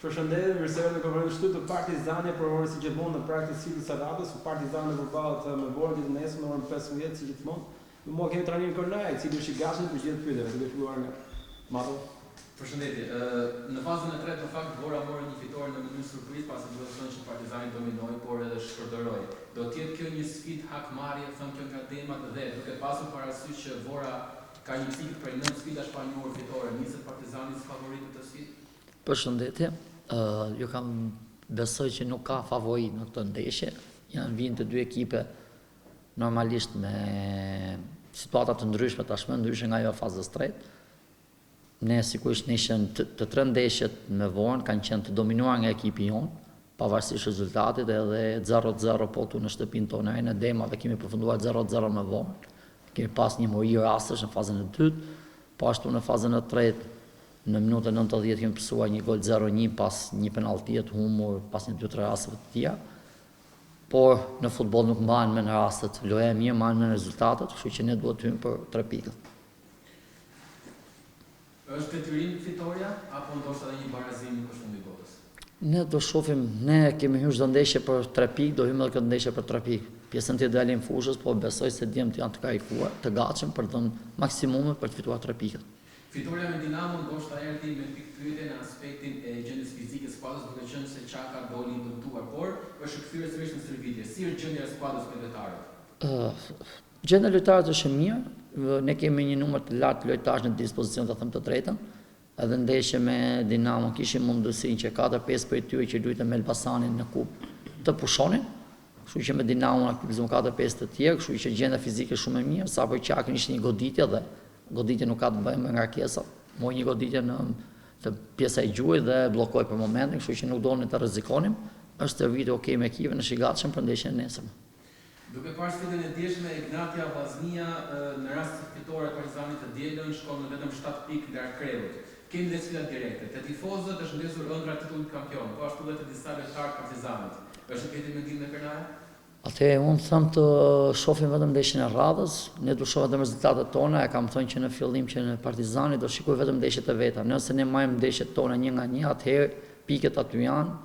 Përshëndetje, mirëseverdhje në konferencën shtyp të Partizani për orën si gjithmonë në praktikë sfidës së radhës, Partizani përballët me Vorën ditën e nesër në orën 15 si gjithmonë. Në mua kemi trajnerin Kornaj, i cili është i gatshëm për gjithë pyetjet, duke filluar nga Mato. Përshëndetje. Në fazën e tretë në fakt Vora mori një fitore në mënyrë surprizë pasi duhet të thonë që Partizani dominoi, por edhe shpërdoroi. Do të jetë kjo një sfidë hakmarrje, thon kjo nga temat dhe duke pasur parasysh që Vora ka një cikël prej 9 sfidash pa njohur fitore, niset Partizani si favorit në këtë sfidë. Përshëndetje. Ju kam besoj që nuk ka favorit në këtë ndeshje. Janë vinë të dy ekipe normalisht me situata të ndryshme tashmë, ndryshe nga ajo fazës tretë. Ne sigurisht ishën të tre ndeshjet me Vorën kanë qenë të dominuar nga ekipi jonë, pavarësisht rezultatit, edhe 0-0 po këtu në shtëpinë tonë. Në demave kemi përfunduar 0-0 me Vorën. Kemi pas një mori rastesh në fazën e dytë, po ashtu në fazën e tretë në minutën 90 kemi pësuar një gol 0-1 pas një penalltie të humur, pas një 2-3 rasteve të tjera. Por në futboll nuk mbahen me në rastet, loja e mirë mbahen me në rezultatet, kështu që ne duhet të hyjmë për 3 pikët. Është detyrim fitoria apo ndoshta edhe një barazim në përfundit të botës? Ne do shohim, ne kemi hyrë çdo ndeshje për 3 pikë, do hyjmë edhe këtë ndeshje për 3 pikë. Pjesën tjetër dalim fushës, po besoj se djemt janë të karikuar, të gatshëm për të dhënë maksimumin për të fituar 3 pikët. Fitoria me Dinamo ndoshta erdhi me pikpyetje në aspektin e gjendjes fizike të skuadrës, duke qenë se Çaka doli i dëmtuar, por është kthyer sërish në stërvitje. Si është gjendja e skuadrës me lojtarët? Gjendja e lojtarëve është e mirë. Ne kemi një numër të lartë lojtarësh në dispozicion, të them të drejtën. Edhe ndeshje me Dinamo kishim mundësinë që 4-5 prej tyre që luajtën me Elbasanin në kupë të pushonin. Kështu që me Dinamo na kuptozon 4-5 të tjerë, kështu që gjendja fizike shumë e mirë, sa për Çakën ishte një goditje dhe goditje nuk ka të bëjë me ngarkesa, mori një goditje në pjesa e gjuhit dhe bllokoi për momentin, kështu që nuk donin të rrezikonim. Është stërvitur okay me ekipin, është i gatshëm për ndeshjen e nesërme. Duke parë sfidën e djeshme, Ignatia Vllaznia në rast se fitore e Partizanit të dielën shkon në vetëm 7 pikë larg Krellit. Kemi dhe sfida direkte. Te tifozët është ndezur ëndra titullit kampion, po ashtu edhe te disa lojtarë Partizanit. Është këtë mendim në Kernaj? Atëherë unë them të shohim vetëm ndeshjen e radhës, ne do shohim vetëm rezultatet tona, e kam thënë që në fillim që në Partizani do shikoj vetëm ndeshjet e veta. Nëse ne marrim ndeshjet tona një nga një, atëherë pikët aty janë,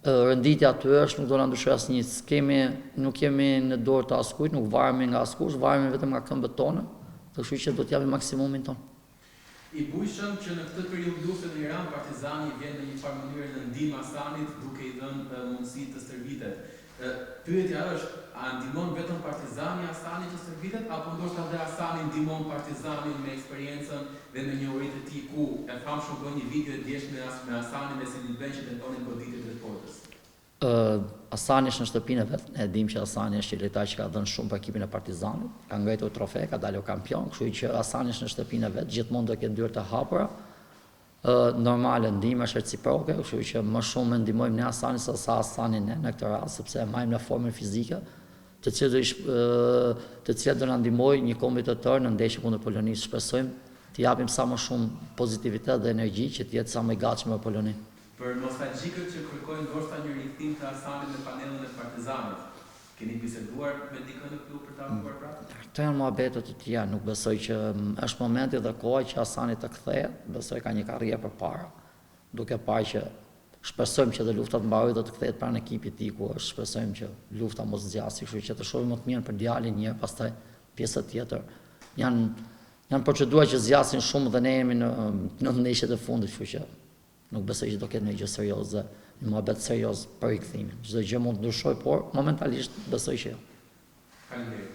renditja aty është, nuk do na ndryshojë asnjë. Nuk kemi në dorë të askujt, nuk varemi nga askush, varemi vetëm nga këmbët tona, kështu që do të japim maksimumin ton. I bujshëm që në këtë periudhë lufte në Iran, Partizani vjen në një farë mënyrë në ndihmë Hasanit duke i dhënë mundësi të stërvitet. Pyetja është, a ndihmon vetëm Partizani Hasanin të stërvitet apo ndoshta edhe Hasani ndihmon Partizanin me eksperiencën dhe me njohuritë e tij ku e famshëm bën një video të djeshme me Hasanin me Silvën që tentonin goditjet e portës. Hasani është në shtëpinë e vet, ne e dimë që Hasani është një lojtar që ka dhënë shumë për ekipin e Partizanit, ka ngritur trofe, ka dalë kampion, kështu që Hasani është në shtëpinë e vet, gjithmonë do të ketë dyert të hapura. Normale ndihma është reciproke, kështu që më shumë ndihmojmë ne Hasanin se sa Hasani ne në këtë rast, sepse marrim në formën fizike, të cilat do na ndihmojë një kompetitor në ndeshje kundër Polonisë. Shpresojmë të japim sa më shumë pozitivitet dhe energji që të jetë sa më i gatshëm për Poloninë. Për nostalgjikët që kërkojnë ndoshta një rikthim të Hasanit në panelën e Partizanit, keni biseduar me dikën në klub për ta bërë prapë? Këto janë muhabete të tjera, nuk besoj që është momenti dhe koha që Hasani të kthehet, besoj ka një karrierë përpara. Duke parë që shpresojmë që dhe lufta të mbarojë do të kthehet pranë ekipit të tij ku është, shpresojmë që lufta mos zgjasë, kështu që të shohim më të mirën për djalin një herë, pastaj pjesa tjetër. Janë procedura që zgjasin shumë dhe ne jemi në ndeshjet e fundit, kështu që nuk besoj që do ketë një gjë serioze, një muhabet serioz për rikthimin. Çdo gjë mund të ndryshojë, por momentalisht besoj që jo. Faleminderit.